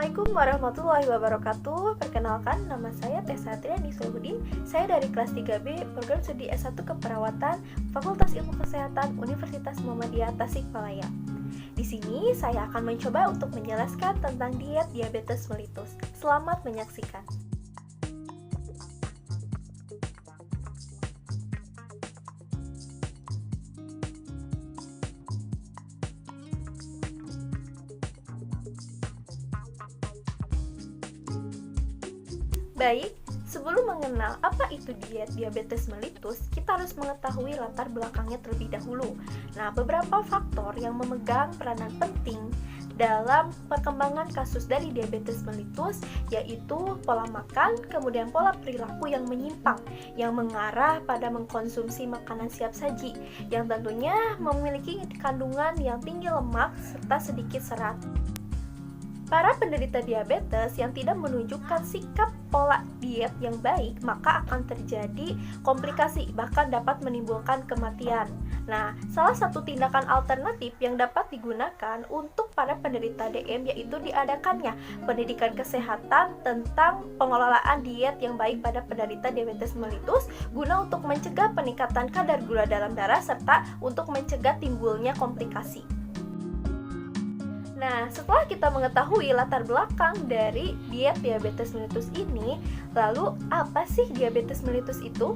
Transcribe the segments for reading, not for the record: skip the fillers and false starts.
Assalamualaikum warahmatullahi wabarakatuh. Perkenalkan, nama saya Tessa Triani Sulhudin. Saya dari kelas 3B program studi S1 Keperawatan Fakultas Ilmu Kesehatan Universitas Muhammadiyah Tasikmalaya. Di sini saya akan mencoba untuk menjelaskan tentang diet diabetes mellitus. Selamat menyaksikan. Baik, sebelum mengenal apa itu diet diabetes mellitus, kita harus mengetahui latar belakangnya terlebih dahulu. Nah, beberapa faktor yang memegang peranan penting dalam perkembangan kasus dari diabetes mellitus yaitu pola makan, kemudian pola perilaku yang menyimpang yang mengarah pada mengkonsumsi makanan siap saji yang tentunya memiliki kandungan yang tinggi lemak serta sedikit serat. Para penderita diabetes yang tidak menunjukkan sikap pola diet yang baik, maka akan terjadi komplikasi, bahkan dapat menimbulkan kematian. Nah, salah satu tindakan alternatif yang dapat digunakan untuk para penderita DM yaitu diadakannya pendidikan kesehatan tentang pengelolaan diet yang baik pada penderita diabetes mellitus guna untuk mencegah peningkatan kadar gula dalam darah serta untuk mencegah timbulnya komplikasi. Nah, setelah kita mengetahui latar belakang dari diet diabetes mellitus ini, lalu apa sih diabetes mellitus itu?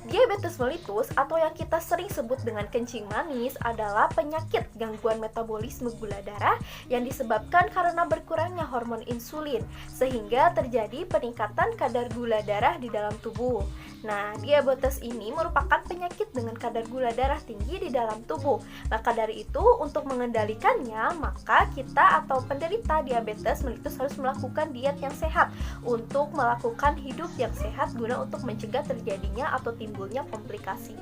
Diabetes mellitus atau yang kita sering sebut dengan kencing manis adalah penyakit gangguan metabolisme gula darah yang disebabkan karena berkurangnya hormon insulin sehingga terjadi peningkatan kadar gula darah di dalam tubuh. Nah, diabetes ini merupakan penyakit dengan kadar gula darah tinggi di dalam tubuh. Maka dari itu, untuk mengendalikannya, maka kita atau penderita diabetes mellitus harus melakukan diet yang sehat untuk melakukan hidup yang sehat guna untuk mencegah terjadinya atau timbulnya komplikasi.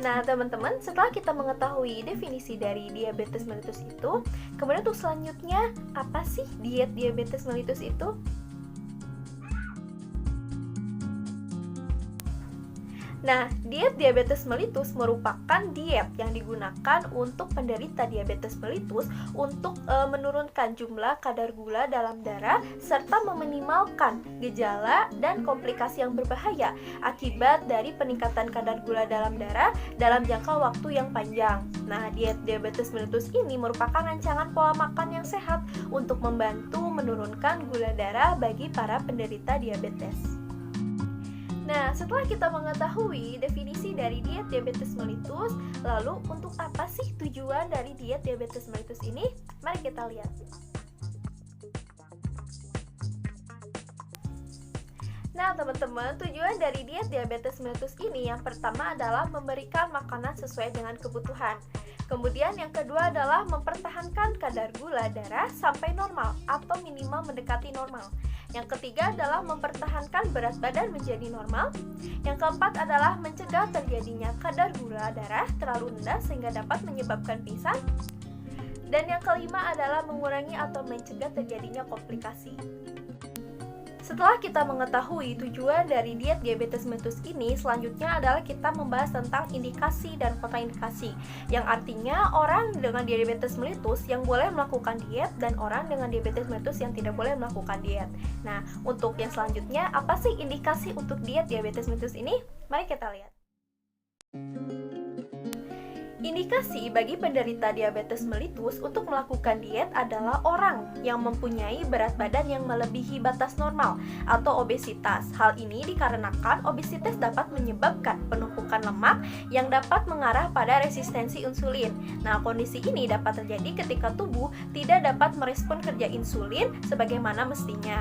Nah, teman-teman, setelah kita mengetahui definisi dari diabetes mellitus itu, kemudian untuk selanjutnya, apa sih diet diabetes mellitus itu? Nah, diet diabetes mellitus merupakan diet yang digunakan untuk penderita diabetes mellitus untuk menurunkan jumlah kadar gula dalam darah serta meminimalkan gejala dan komplikasi yang berbahaya akibat dari peningkatan kadar gula dalam darah dalam jangka waktu yang panjang. Nah, diet diabetes mellitus ini merupakan rancangan pola makan yang sehat untuk membantu menurunkan gula darah bagi para penderita diabetes. Nah, setelah kita mengetahui definisi dari diet diabetes mellitus, lalu untuk apa sih tujuan dari diet diabetes mellitus ini? Mari kita lihat. Nah, teman-teman, tujuan dari diet diabetes mellitus ini yang pertama adalah memberikan makanan sesuai dengan kebutuhan. Kemudian yang kedua adalah mempertahankan kadar gula darah sampai normal atau minimal mendekati normal. Yang ketiga adalah mempertahankan berat badan menjadi normal. Yang keempat adalah mencegah terjadinya kadar gula darah terlalu rendah sehingga dapat menyebabkan pingsan. Dan yang kelima adalah mengurangi atau mencegah terjadinya komplikasi. Setelah kita mengetahui tujuan dari diet diabetes mellitus ini, selanjutnya adalah kita membahas tentang indikasi dan kontraindikasi, yang artinya orang dengan diabetes mellitus yang boleh melakukan diet dan orang dengan diabetes mellitus yang tidak boleh melakukan diet. Nah, untuk yang selanjutnya, apa sih indikasi untuk diet diabetes mellitus ini? Mari kita lihat. Indikasi bagi penderita diabetes mellitus untuk melakukan diet adalah orang yang mempunyai berat badan yang melebihi batas normal atau obesitas. Hal ini dikarenakan obesitas dapat menyebabkan penumpukan lemak yang dapat mengarah pada resistensi insulin. Nah, kondisi ini dapat terjadi ketika tubuh tidak dapat merespon kerja insulin sebagaimana mestinya.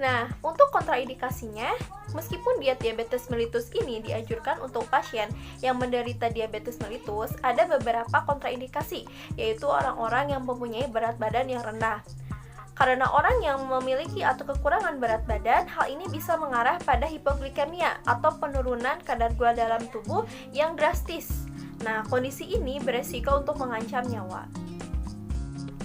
Nah, untuk kontraindikasinya, meskipun diet diabetes mellitus ini dianjurkan untuk pasien yang menderita diabetes mellitus, ada beberapa kontraindikasi, yaitu orang-orang yang mempunyai berat badan yang rendah. Karena orang yang memiliki atau kekurangan berat badan, hal ini bisa mengarah pada hipoglikemia atau penurunan kadar gula dalam tubuh yang drastis. Nah, kondisi ini beresiko untuk mengancam nyawa.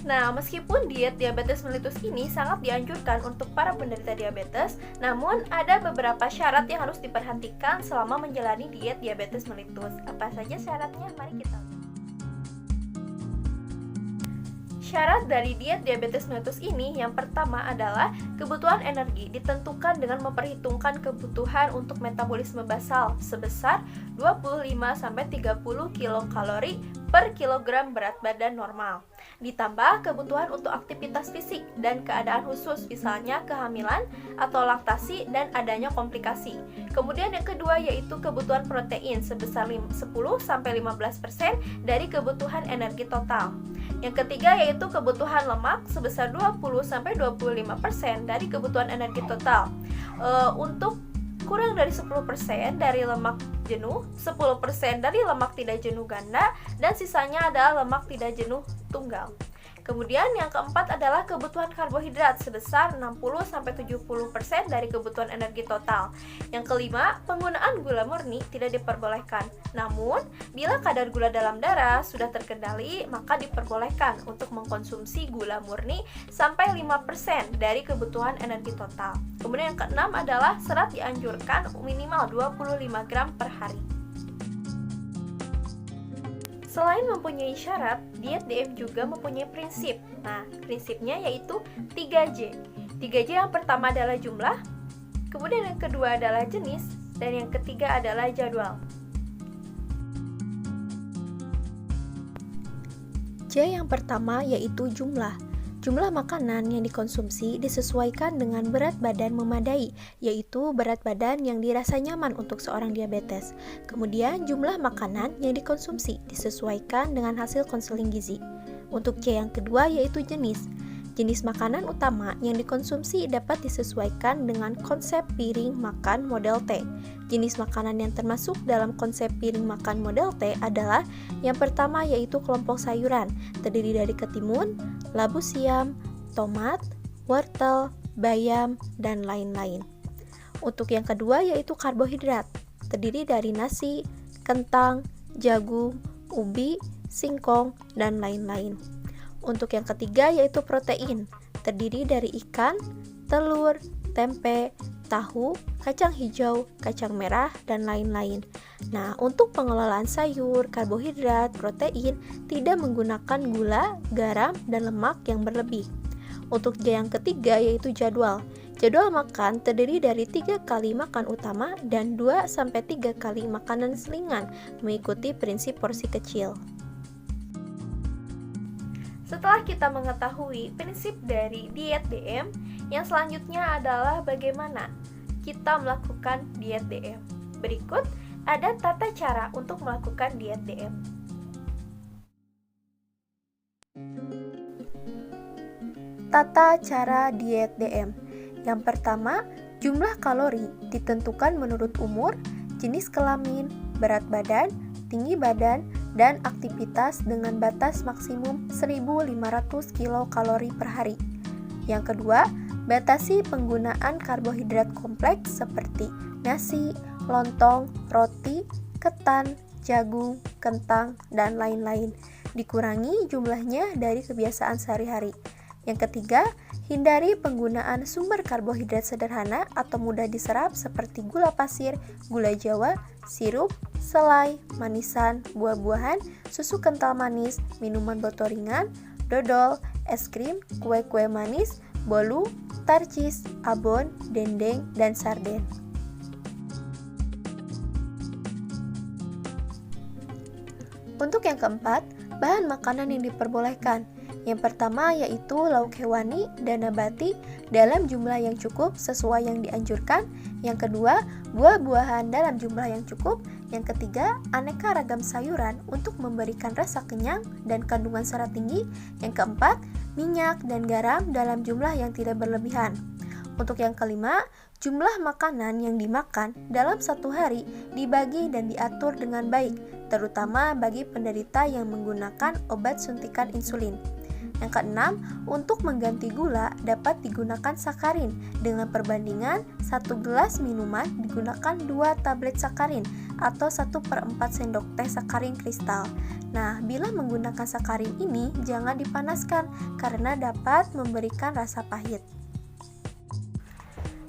Nah, meskipun diet diabetes mellitus ini sangat dianjurkan untuk para penderita diabetes, namun ada beberapa syarat yang harus diperhatikan selama menjalani diet diabetes mellitus. Apa saja syaratnya? Mari kita lihat. Syarat dari diet diabetes mellitus ini yang pertama adalah kebutuhan energi ditentukan dengan memperhitungkan kebutuhan untuk metabolisme basal sebesar 25-30 kilokalori per kilogram berat badan normal. Ditambah kebutuhan untuk aktivitas fisik dan keadaan khusus, misalnya kehamilan atau laktasi dan adanya komplikasi. Kemudian yang kedua yaitu kebutuhan protein sebesar 10-15% dari kebutuhan energi total. Yang ketiga yaitu kebutuhan lemak sebesar 20-25% dari kebutuhan energi total. Untuk kurang dari 10% dari lemak jenuh, 10% dari lemak tidak jenuh ganda, dan sisanya adalah lemak tidak jenuh tunggal. Kemudian yang keempat adalah kebutuhan karbohidrat sebesar 60-70% dari kebutuhan energi total. Yang kelima, penggunaan gula murni tidak diperbolehkan. Namun, bila kadar gula dalam darah sudah terkendali, maka diperbolehkan untuk mengkonsumsi gula murni sampai 5% dari kebutuhan energi total. Kemudian yang keenam adalah serat dianjurkan minimal 25 gram per hari. Selain mempunyai syarat, diet DM juga mempunyai prinsip. Nah, prinsipnya yaitu 3J. 3J yang pertama adalah jumlah, kemudian yang kedua adalah jenis, dan yang ketiga adalah jadwal. J yang pertama yaitu jumlah. Jumlah makanan yang dikonsumsi disesuaikan dengan berat badan memadai, yaitu berat badan yang dirasa nyaman untuk seorang diabetes. Kemudian jumlah makanan yang dikonsumsi disesuaikan dengan hasil konseling gizi. Untuk C yang kedua yaitu jenis. Jenis makanan utama yang dikonsumsi dapat disesuaikan dengan konsep piring makan model T. Jenis makanan yang termasuk dalam konsep piring makan model T adalah yang pertama yaitu kelompok sayuran, terdiri dari ketimun, labu siam, tomat, wortel, bayam, dan lain-lain. Untuk yang kedua yaitu karbohidrat, terdiri dari nasi, kentang, jagung, ubi, singkong, dan lain-lain. Untuk yang ketiga yaitu protein, terdiri dari ikan, telur, tempe, tahu, kacang hijau, kacang merah, dan lain-lain. Nah, untuk pengelolaan sayur, karbohidrat, protein tidak menggunakan gula, garam, dan lemak yang berlebih. Untuk yang ketiga yaitu jadwal. Jadwal makan terdiri dari 3 kali makan utama dan 2-3 kali makanan selingan, mengikuti prinsip porsi kecil. Setelah kita mengetahui prinsip dari diet DM, yang selanjutnya adalah bagaimana kita melakukan diet DM. Berikut ada tata cara untuk melakukan diet DM. Tata cara diet DM. Yang pertama, jumlah kalori ditentukan menurut umur, jenis kelamin, berat badan, tinggi badan, dan aktivitas dengan batas maksimum 1.500 kilokalori per hari. Yang kedua, batasi penggunaan karbohidrat kompleks seperti nasi, lontong, roti, ketan, jagung, kentang, dan lain-lain. Dikurangi jumlahnya dari kebiasaan sehari-hari. Yang ketiga, hindari penggunaan sumber karbohidrat sederhana atau mudah diserap seperti gula pasir, gula jawa, sirup, selai, manisan, buah-buahan, susu kental manis, minuman botol ringan, dodol, es krim, kue-kue manis, bolu, tarcis, abon, dendeng, dan sarden. Untuk yang keempat, bahan makanan yang diperbolehkan. Yang pertama yaitu lauk hewani dan nabati dalam jumlah yang cukup sesuai yang dianjurkan. Yang kedua, buah-buahan dalam jumlah yang cukup. Yang ketiga, aneka ragam sayuran untuk memberikan rasa kenyang dan kandungan serat tinggi. Yang keempat, minyak dan garam dalam jumlah yang tidak berlebihan. Untuk yang kelima, jumlah makanan yang dimakan dalam satu hari dibagi dan diatur dengan baik, terutama bagi penderita yang menggunakan obat suntikan insulin. Yang keenam, untuk mengganti gula dapat digunakan sakarin dengan perbandingan 1 gelas minuman digunakan 2 tablet sakarin atau 1/4 sendok teh sakarin kristal. Nah, bila menggunakan sakarin ini jangan dipanaskan karena dapat memberikan rasa pahit.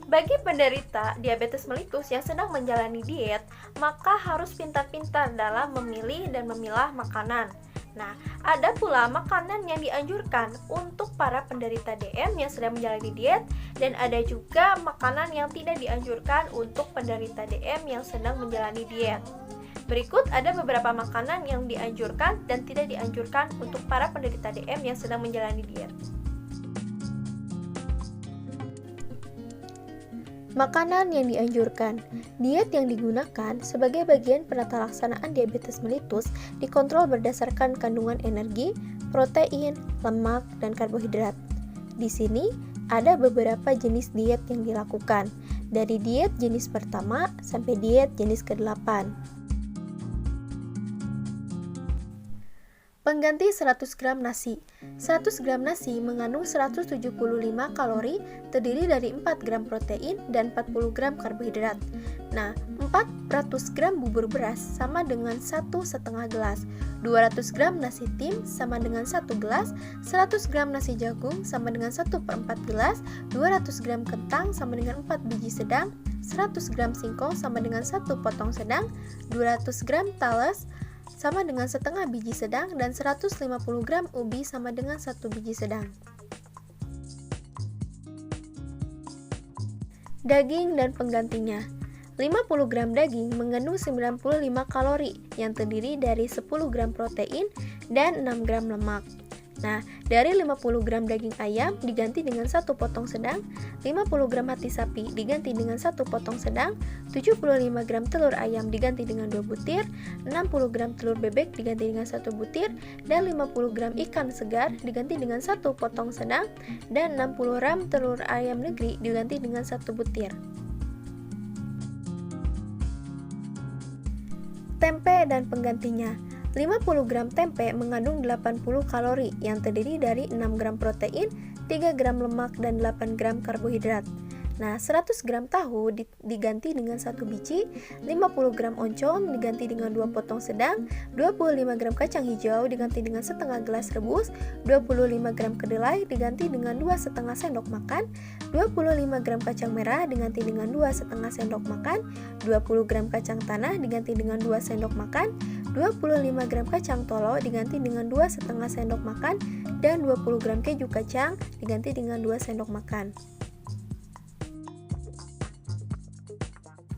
Bagi penderita diabetes melitus yang sedang menjalani diet, maka harus pintar-pintar dalam memilih dan memilah makanan. Nah, ada pula makanan yang dianjurkan untuk para penderita DM yang sedang menjalani diet, dan ada juga makanan yang tidak dianjurkan untuk penderita DM yang sedang menjalani diet. Berikut ada beberapa makanan yang dianjurkan dan tidak dianjurkan untuk para penderita DM yang sedang menjalani diet. Makanan yang dianjurkan. Diet yang digunakan sebagai bagian penata laksanaan diabetes melitus dikontrol berdasarkan kandungan energi, protein, lemak, dan karbohidrat. Di sini ada beberapa jenis diet yang dilakukan, dari diet jenis pertama sampai diet jenis ke-8. Pengganti 100 gram nasi. 100 gram nasi mengandung 175 kalori, terdiri dari 4 gram protein dan 40 gram karbohidrat. Nah, 400 gram bubur beras sama dengan 1,5 gelas, 200 gram nasi tim sama dengan 1 gelas, 100 gram nasi jagung sama dengan 1/4 gelas, 200 gram kentang sama dengan 4 biji sedang, 100 gram singkong sama dengan 1 potong sedang, 200 gram talas sama dengan setengah biji sedang, dan 150 gram ubi sama dengan 1 biji sedang. Daging dan penggantinya. 50 gram daging mengandung 95 kalori yang terdiri dari 10 gram protein dan 6 gram lemak. Nah, dari 50 gram daging ayam diganti dengan 1 potong sedang, 50 gram hati sapi diganti dengan 1 potong sedang, 75 gram telur ayam diganti dengan 2 butir, 60 gram telur bebek diganti dengan 1 butir, dan 50 gram ikan segar diganti dengan 1 potong sedang, dan 60 gram telur ayam negeri diganti dengan 1 butir. Tempe dan penggantinya. 50 gram tempe mengandung 80 kalori yang terdiri dari 6 gram protein, 3 gram lemak, dan 8 gram karbohidrat. Nah, 100 gram tahu diganti dengan 1 biji, 50 gram oncom diganti dengan 2 potong sedang, 25 gram kacang hijau diganti dengan setengah gelas rebus, 25 gram kedelai diganti dengan 2,5 sendok makan, 25 gram kacang merah diganti dengan 2,5 sendok makan, 20 gram kacang tanah diganti dengan 2 sendok makan, 25 gram kacang tolo diganti dengan 2,5 sendok makan, dan 20 gram keju kacang diganti dengan 2 sendok makan.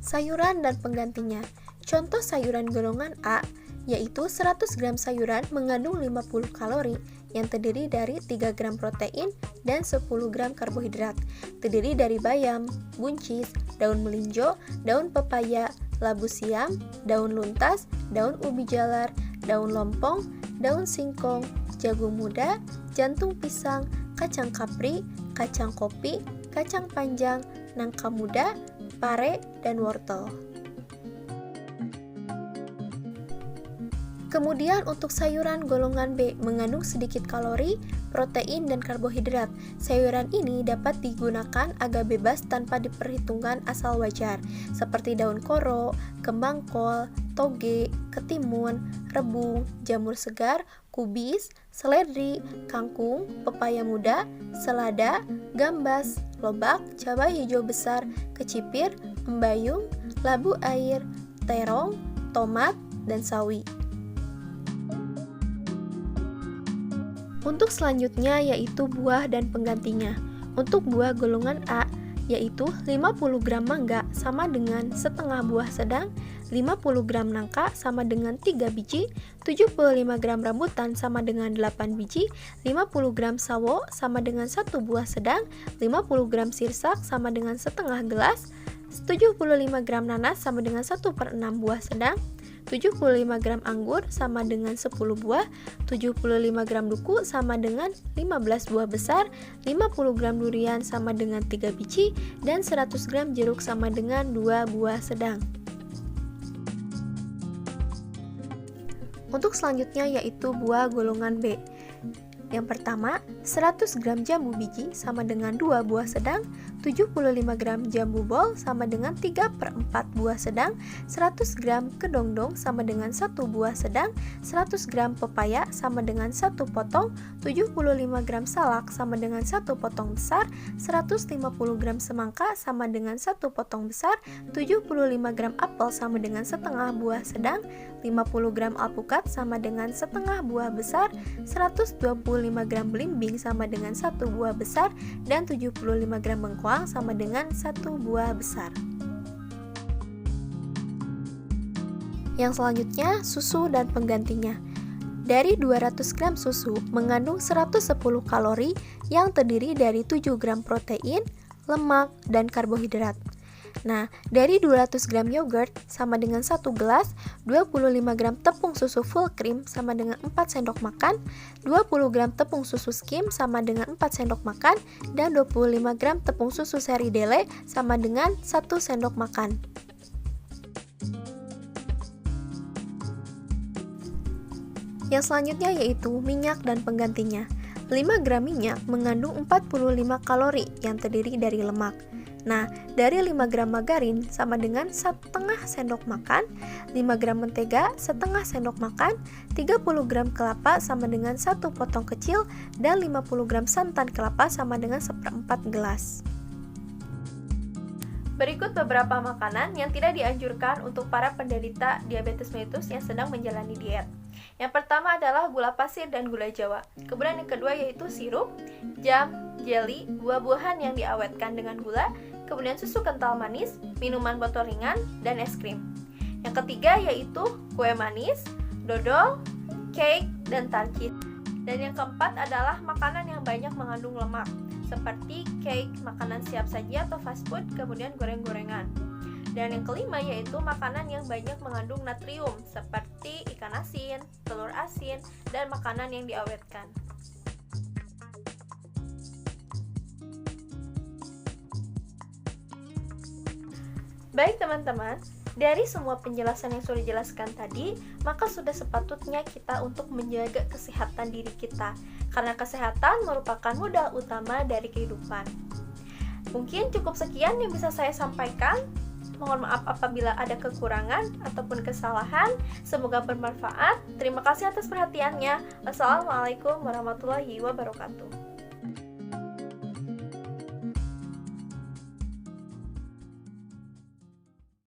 Sayuran dan penggantinya. Contoh sayuran golongan A yaitu 100 gram sayuran mengandung 50 kalori yang terdiri dari 3 gram protein dan 10 gram karbohidrat. Terdiri dari bayam, buncis, daun melinjo, daun pepaya, labu siam, daun luntas, daun ubi jalar, daun lompong, daun singkong, jagung muda, jantung pisang, kacang kapri, kacang kopi, kacang panjang, nangka muda, pare, dan wortel. Kemudian untuk sayuran golongan B mengandung sedikit kalori, protein, dan karbohidrat. Sayuran ini dapat digunakan agak bebas tanpa diperhitungkan asal wajar, seperti daun koro, kembang kol, toge, ketimun, rebung, jamur segar, kubis, seledri, kangkung, pepaya muda, selada, gambas, lobak, cabai hijau besar, kecipir, embayung, labu air, terong, tomat, dan sawi. Untuk selanjutnya yaitu buah dan penggantinya. Untuk buah golongan A yaitu 50 gram mangga sama dengan setengah buah sedang, 50 gram nangka sama dengan 3 biji, 75 gram rambutan sama dengan 8 biji, 50 gram sawo sama dengan 1 buah sedang, 50 gram sirsak sama dengan setengah gelas, 75 gram nanas sama dengan 1/6 buah sedang, 75 gram anggur sama dengan 10 buah, 75 gram duku sama dengan 15 buah besar, 50 gram durian sama dengan 3 biji, dan 100 gram jeruk sama dengan 2 buah sedang. Untuk selanjutnya yaitu buah golongan B. Yang pertama, 100 gram jambu biji sama dengan 2 buah sedang, 75 gram jambu bol sama dengan 3/4 buah sedang, 100 gram kedongdong sama dengan 1 buah sedang, 100 gram pepaya sama dengan 1 potong, 75 gram salak sama dengan 1 potong besar, 150 gram semangka sama dengan 1 potong besar, 75 gram apel sama dengan setengah buah sedang, 50 gram alpukat sama dengan setengah buah besar, 125 gram belimbing sama dengan 1 buah besar, dan 75 gram bengkoang sama dengan 1 buah besar. Yang selanjutnya, susu dan penggantinya. Dari 200 gram susu mengandung 110 kalori yang terdiri dari 7 gram protein, lemak, dan karbohidrat. Nah, dari 200 gram yogurt sama dengan 1 gelas, 25 gram tepung susu full cream sama dengan 4 sendok makan, 20 gram tepung susu skim sama dengan 4 sendok makan, dan 25 gram tepung susu seri dele sama dengan 1 sendok makan. Yang selanjutnya yaitu minyak dan penggantinya. 5 gram minyak mengandung 45 kalori yang terdiri dari lemak. Nah, dari 5 gram margarin sama dengan setengah sendok makan, 5 gram mentega setengah sendok makan, 30 gram kelapa sama dengan 1 potong kecil, dan 50 gram santan kelapa sama dengan 1/4 gelas. Berikut beberapa makanan yang tidak dianjurkan untuk para penderita diabetes mellitus yang sedang menjalani diet. Yang pertama adalah gula pasir dan gula jawa. Kemudian yang kedua yaitu sirup, jam, jelly, buah-buahan yang diawetkan dengan gula, kemudian susu kental manis, minuman botol ringan, dan es krim. Yang ketiga yaitu kue manis, dodol, cake, dan tart cheese. Dan yang keempat adalah makanan yang banyak mengandung lemak, seperti cake, makanan siap saji atau fast food, kemudian goreng-gorengan. Dan yang kelima yaitu makanan yang banyak mengandung natrium, seperti ikan asin, telur asin, dan makanan yang diawetkan. Baik teman-teman, dari semua penjelasan yang sudah dijelaskan tadi, maka sudah sepatutnya kita untuk menjaga kesehatan diri kita, karena kesehatan merupakan modal utama dari kehidupan. Mungkin cukup sekian yang bisa saya sampaikan. Mohon maaf apabila ada kekurangan ataupun kesalahan. Semoga bermanfaat. Terima kasih atas perhatiannya. Wassalamualaikum warahmatullahi wabarakatuh.